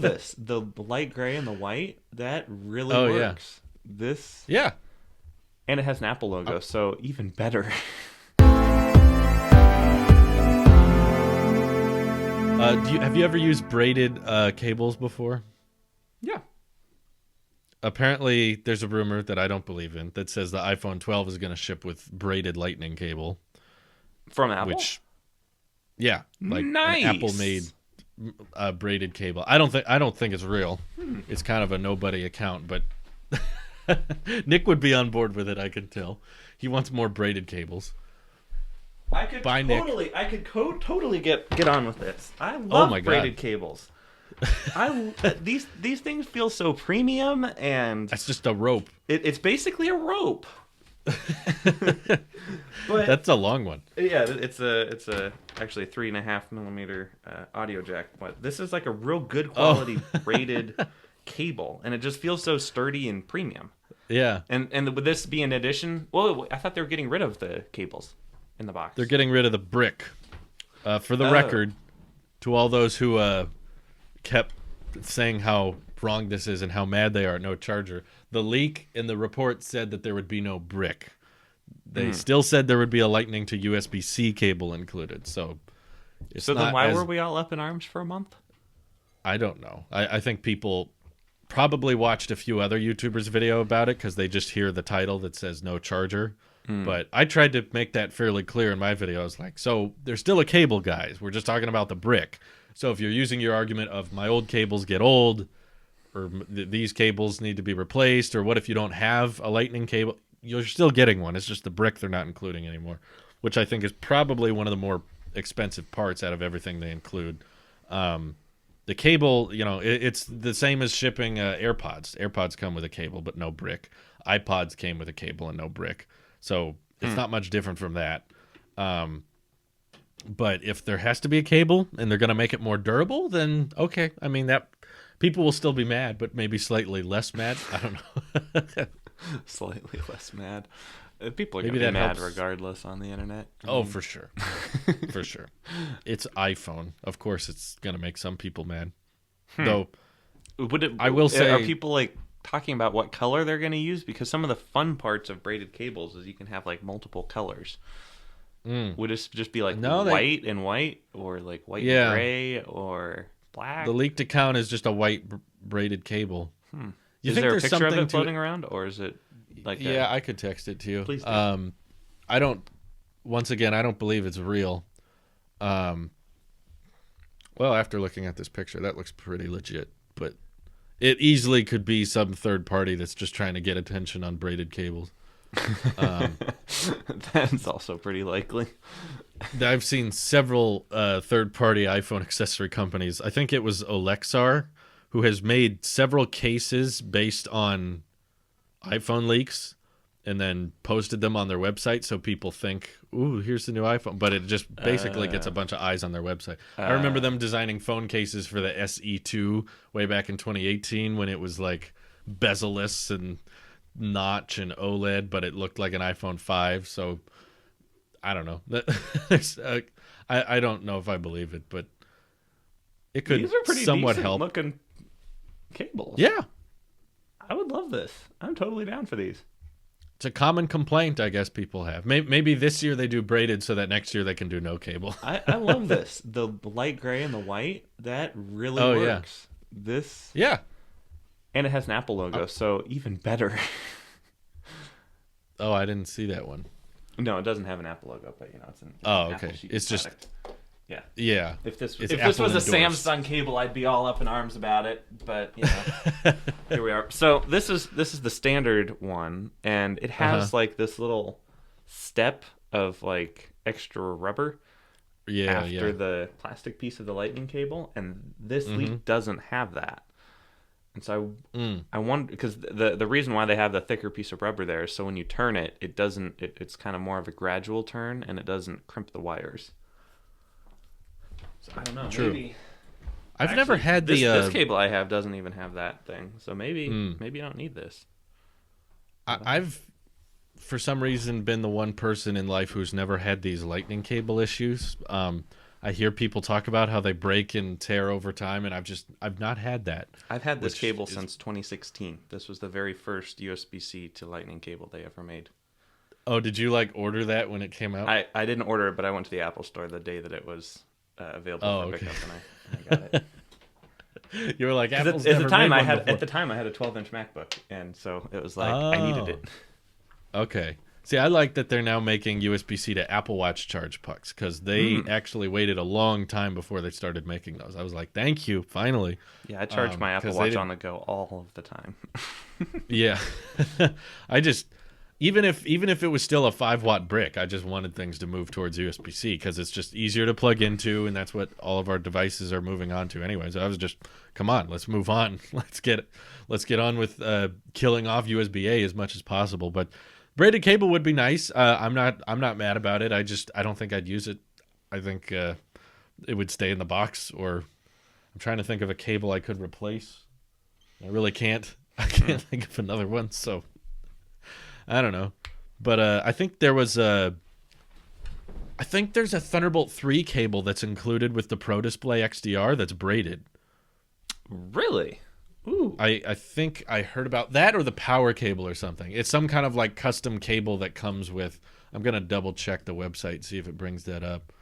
This the light gray and the white that really Oh yeah, works. This yeah. and it has an Apple logo, so even better. Have you ever used braided cables before? Yeah, Apparently, there's a rumor that I don't believe in that says the iPhone 12 is going to ship with braided lightning cable, from Apple. which, yeah, like an Nice. Apple-made braided cable. I don't think it's real. It's kind of a nobody account, but Nick would be on board with it. I can tell. He wants more braided cables. I could Bye, Nick. totally get on with this. I love my God. braided cables. These things feel so premium, and That's just a rope. it's basically a rope. But That's a long one. yeah, it's a actually a 3.5 millimeter audio jack, but this is like a real good quality braided cable, and it just feels so sturdy and premium. Yeah. And with this being an addition, well, I thought they were getting rid of the cables in the box. They're getting rid of the brick. For the Oh. record, to all those who kept saying how wrong this is and how mad they are at no charger, the leak in the report said that there would be no brick. They still said there would be a Lightning to USB-C cable included. So, So then why were we all up in arms for a month? I don't know. I think people probably watched a few other YouTubers' video about it because they just hear the title that says no charger. But I tried to make that fairly clear in my video. I was like, so there's still a cable, guys. We're just talking about the brick. So if you're using your argument of my old cables get old, or these cables need to be replaced, or what if you don't have a lightning cable, you're still getting one. It's just the brick they're not including anymore, which I think is probably one of the more expensive parts out of everything they include. The cable, it's the same as shipping AirPods. AirPods come with a cable, but no brick. iPods came with a cable and no brick. So it's not much different from that. But if there has to be a cable and they're going to make it more durable, then okay. I mean, that people will still be mad, but maybe slightly less mad. I don't know. Slightly less mad. People are Maybe going to be that mad helps. regardless on the internet. Oh, for sure. For sure. It's iPhone. Of course it's going to make some people mad. Though, I will say... Are people like talking about what color they're going to use? Because some of the fun parts of braided cables is you can have like multiple colors. Would it just be like white and white, or like white and gray, or black? The leaked account is just a white braided cable. Is there a picture of it floating around, or is it like Yeah, I could text it to you. Please do. I don't believe it's real. Well, after looking at this picture, that looks pretty legit, but it easily could be some third party that's just trying to get attention on braided cables. That's also pretty likely. I've seen several third-party iPhone accessory companies. I think it was Olexar, who has made several cases based on iPhone leaks and then posted them on their website so people think, ooh, here's the new iPhone. But it just basically gets a bunch of eyes on their website. I remember them designing phone cases for the SE2 way back in 2018 when it was like bezel-less and notch and OLED, but it looked like an iPhone 5. So I don't know. I don't know if I believe it, but it could These are pretty somewhat decent help. looking cables. Yeah. I would love this. I'm totally down for these. It's a common complaint I guess people have. Maybe this year they do braided so that next year they can do no cable. I love this. The light gray and the white, that really works. This Yeah. and it has an Apple logo, so even better. Oh, I didn't see that one. No, it doesn't have an Apple logo, but it's an Oh, Apple okay. sheet It's just product. Yeah. Yeah. If this It's was Apple a endorsed. Samsung cable, I'd be all up in arms about it. But here we are. So this is the standard one, and it has like this little step of like extra rubber after the plastic piece of the lightning cable, and this leaf doesn't have that. And so I wonder, because the reason why they have the thicker piece of rubber there is so when you turn it, it doesn't. It's kind of more of a gradual turn, and it doesn't crimp the wires. So I don't know. True. Maybe I've never had this cable I have doesn't even have that thing. So maybe I don't need this. I've for some reason been the one person in life who's never had these lightning cable issues. I hear people talk about how they break and tear over time, and I've not had that. I've had this cable since 2016. This was the very first USB-C to Lightning cable they ever made. Oh, did you like order that when it came out? I didn't order it, but I went to the Apple store the day that it was available for pickup, and I got it. You were like, Apple's at never the time made I one had before. at the time I had a 12-inch MacBook, and so it was like I needed it. Okay. See, I like that they're now making USB-C to Apple Watch charge pucks because they actually waited a long time before they started making those. I was like, thank you, finally. Yeah, I charge my Apple Watch on the go all of the time. Yeah. I just even if it was still a 5-watt brick, I just wanted things to move towards USB-C because it's just easier to plug into, and that's what all of our devices are moving on to anyways. I was just, come on, let's move on. Let's get on with killing off USB-A as much as possible. But braided cable would be nice. I'm not mad about it. I don't think I'd use it. I think it would stay in the box, or I'm trying to think of a cable I could replace. I really can't. I can't think of another one, so I don't know. But I think there's a Thunderbolt 3 cable that's included with the Pro Display XDR that's braided. Really? Ooh. I think I heard about that, or the power cable or something. It's some kind of like custom cable that comes with. I'm gonna double check the website, see if it brings that up.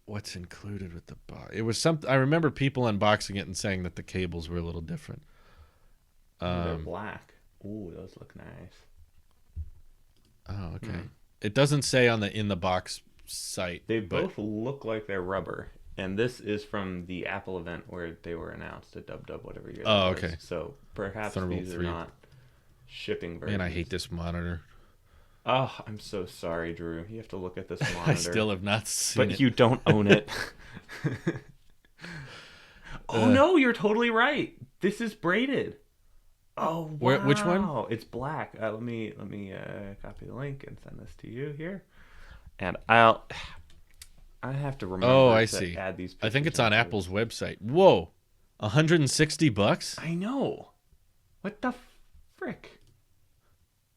What's included with the box? It was something. I remember people unboxing it and saying that the cables were a little different. They're black. Ooh, those look nice. Oh, okay. It doesn't say on the in the box site. They both look like they're rubber. And this is from the Apple event where they were announced at Dub whatever year. Oh, okay. So perhaps Thunderbolt these 3. are not shipping versions. Man, I hate this monitor. Oh, I'm so sorry, Drew. You have to look at this monitor. I still have not seen it. But you don't own it. Oh, no, you're totally right. This is braided. Oh, wow. Which one? It's black. Let me copy the link and send this to you here. And I have to remember to add these pictures. I think it's on Apple's website. Whoa. $160? I know. What the frick?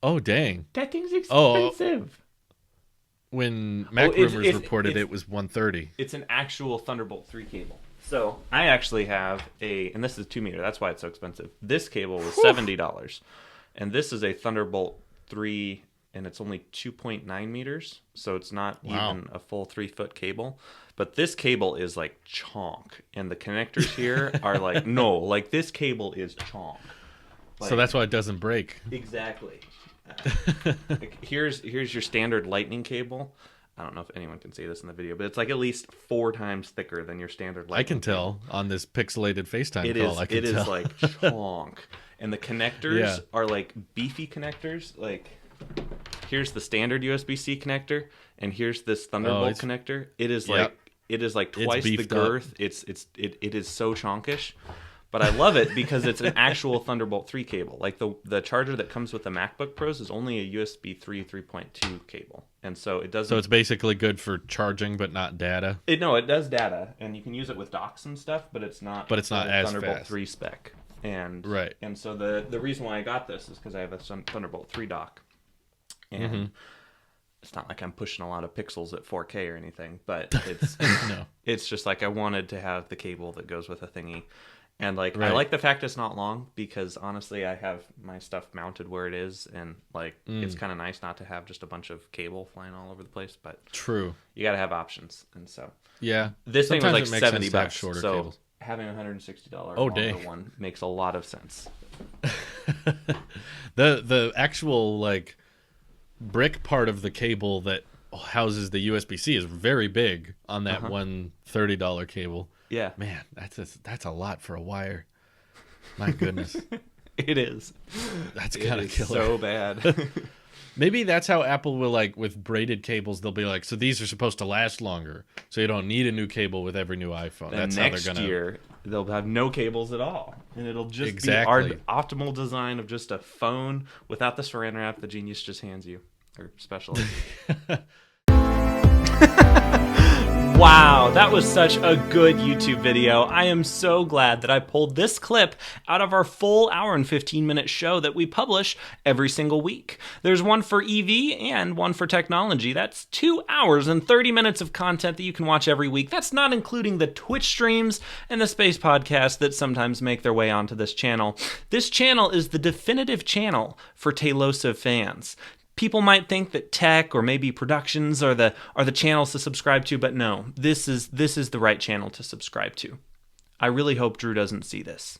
Oh, dang. That thing's expensive. When Mac Rumors reported it was $130. It's an actual Thunderbolt 3 cable. So I actually have and this is 2 meter. That's why it's so expensive. This cable was $70. And this is a Thunderbolt 3, and it's only 2.9 meters. So it's not even a full 3-foot cable. But this cable is like chonk. And the connectors here are like, no, like this cable is chonk. Like, so that's why it doesn't break. Exactly. Like here's your standard lightning cable. I don't know if anyone can see this in the video, but it's like at least 4 times thicker than your standard lightning I can tell on this pixelated FaceTime call. It is like chonk. And the connectors are like beefy connectors. Like here's the standard USB-C connector, and here's this Thunderbolt connector. It is like twice the girth. Up. It is so chonkish. But I love it because it's an actual Thunderbolt 3 cable. Like the charger that comes with the MacBook Pros is only a USB 3 3.2 cable. And so it doesn't... So it's basically good for charging but not data? It does data. And you can use it with docks and stuff, but it's not as Thunderbolt fast. 3 spec. And right. And so the reason why I got this is because I have a Thunderbolt 3 dock. And it's not like I'm pushing a lot of pixels at 4K or anything, but it's it's just like I wanted to have the cable that goes with a thingy. And like I like the fact it's not long because honestly I have my stuff mounted where it is, and like it's kind of nice not to have just a bunch of cable flying all over the place. But true, you got to have options, and so this thing was like $70. Shorter so cables. Having $160 one makes a lot of sense. The actual like brick part of the cable that houses the USB-C is very big on that one $30 cable. Yeah, man, that's a lot for a wire. My goodness, it is. That's kind of killer. So bad. Maybe that's how Apple will, like with braided cables. They'll be like, so these are supposed to last longer, so you don't need a new cable with every new iPhone. That's next how they're gonna. Year they'll have no cables at all, and it'll just be our optimal design of just a phone without the Saran wrap the genius just hands you, or special. Wow, that was such a good YouTube video. I am so glad that I pulled this clip out of our full hour and 15-minute show that we publish every single week. There's one for EV and one for technology. That's 2 hours and 30 minutes of content that you can watch every week. That's not including the Twitch streams and the space podcasts that sometimes make their way onto this channel. This channel is the definitive channel for Tailosive fans. People might think that tech or maybe productions are the channels to subscribe to, but no, this is the right channel to subscribe to. I really hope Drew doesn't see this.